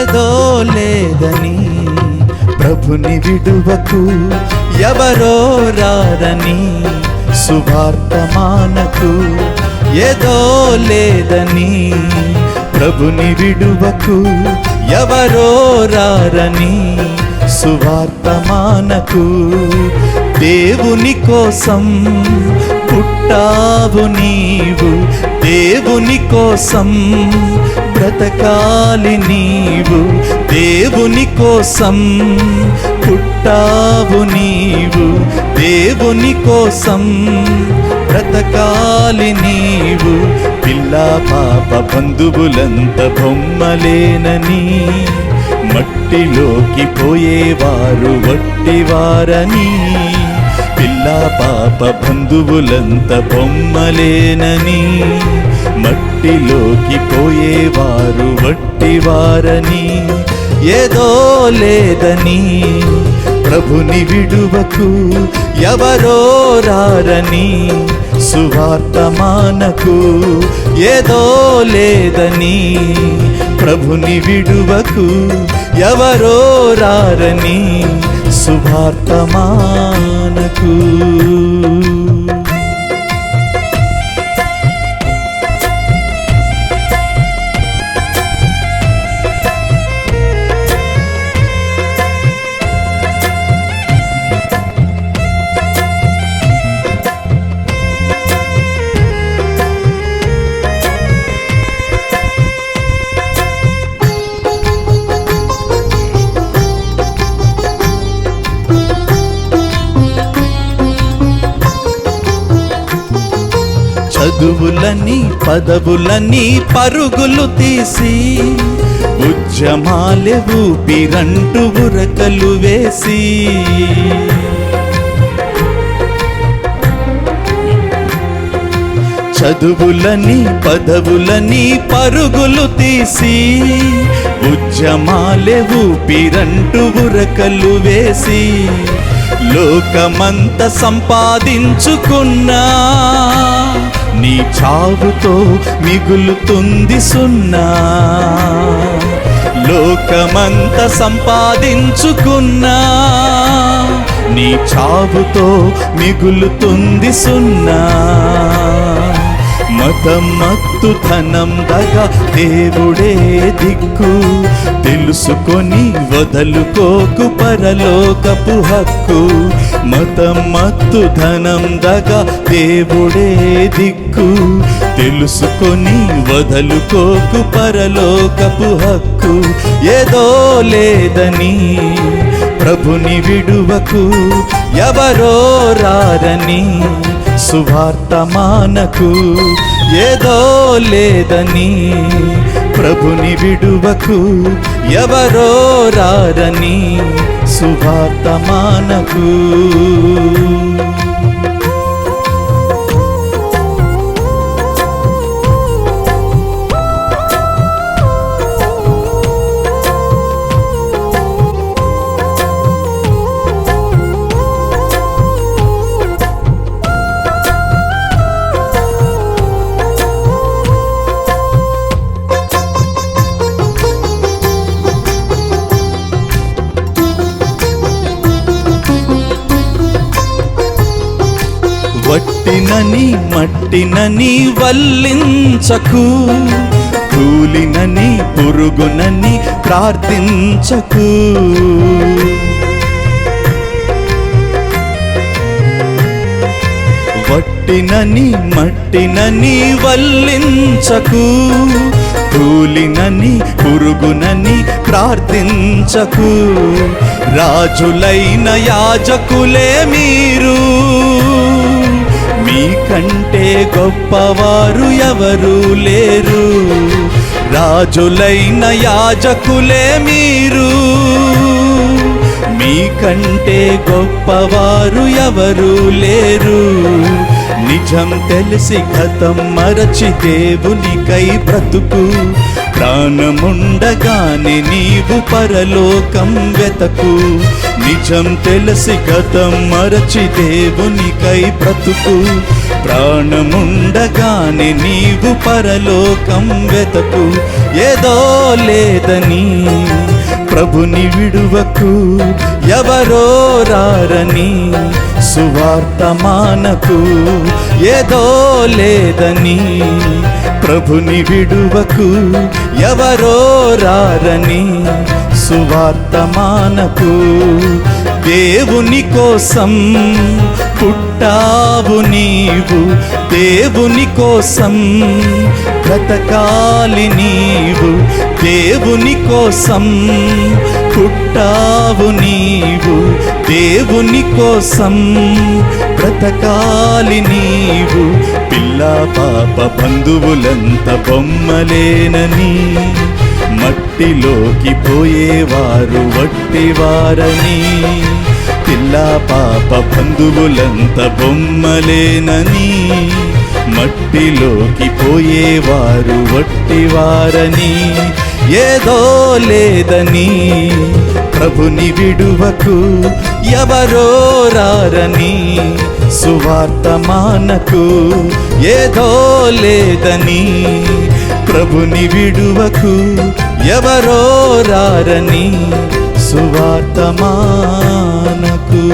ఏదో లేదని ప్రభుని విడువకు, ఎవరో రారని సువార్తమానకు. ఏదో లేదని ప్రభుని విడువకు, ఎవరో రారని సువార్తమానకు. దేవుని కోసం పుట్టావు నీవు, దేవుని కోసం బ్రతకాలి నీవు. దేవుని కోసం పుట్టావు నీవు, దేవుని కోసం బ్రతకాలి నీవు. పిల్ల పాప బంధువులంత బొమ్మలేనని, మట్టిలోకి పోయేవారు వట్టివారని. పిల్ల పాప బంధువులంత బొమ్మలేనని, మట్టిలోకి పోయేవారు వట్టివారని. ఏదో లేదని ప్రభుని విడువకు, ఎవరో రారని సువార్తమానకు. ఏదో లేదని ప్రభుని విడువకు, ఎవరో రారని సువార్తమానకు. చదువులని పదవులని పరుగులు తీసి, ఉద్యమాలే ఊపిరంటూ ఉరకలు వేసి. చదువులని పదవులని పరుగులు తీసి, ఉద్యమాలే ఊపిరంటూ ఉరకలు వేసి. లోకమంత సంపాదించుకున్నా, నీ చావుతో మిగులుతుంది సున్నా. లోకమంత సంపాదించుకున్నా, నీ చావుతో మిగులుతుంది సున్నా. మతం మత్తు ధనం దగ దేవుడే దిక్కు, తెలుసుకొని వదలుకోకు పరలోకపు హక్కు. మతం మత్తు ధనం దగ దేవుడే దిక్కు, తెలుసుకొని వదలుకోకు పరలోకపు హక్కు. ఏదో లేదని ప్రభుని విడువకు, ఎవరో రారని సువార్తమానకు. ఏదో లేదని ప్రభుని విడువకు, ఎవరో రారని సువార్తమానకు. వట్టినని మట్టినని వల్లించకు, కూలినని పురుగునని ప్రార్థించకు. వట్టినని మట్టినని వల్లించకు, కూలినని పురుగునని ప్రార్థించకు. రాజులైన యాజకులే మీరు, మీకంటే గొప్పవారు ఎవరు లేరు. రాజులైన యాజకులే మీరు, మీకంటే గొప్పవారు ఎవరు లేరు. నిజం తెలిసి గతం మరచి దేవునికై బ్రతుకు, ప్రాణముండగానే నీవు పరలోకం వెతకు. నిజం తెలిసి గతం మరచి దేవునికై బ్రతుకు, ప్రాణముండగానే కాని నీవు పరలోకం వెతకు, ఏదో లేదని ప్రభుని విడువకు, ఎవరో రారని సువార్త మానకు, ఏదో లేదని ప్రభుని విడువకు, ఎవరో రారని సువార్త మానకు. దేవుని కోసం పుట్టావు నీవు, దేవుని కోసం బ్రతకాలి నీవు, దేవుని కోసం పుట్టావు నీవు, దేవుని కోసం బ్రతకాలి నీవు. పిల్ల పాప బంధువులంత బొమ్మలేనని, మట్టిలోకి పోయేవారు వట్టివారని, పిల్ల పాప బంధువులంత బొమ్మలేనని, మట్టిలోకి పోయేవారు వట్టివారని, ఏదో లేదని ప్రభుని విడువకు, ఎవరో రారని సువార్త మానకు, ఏదో లేదని ప్రభుని విడువకు, ఎవరో రారని సువార్త మానకు.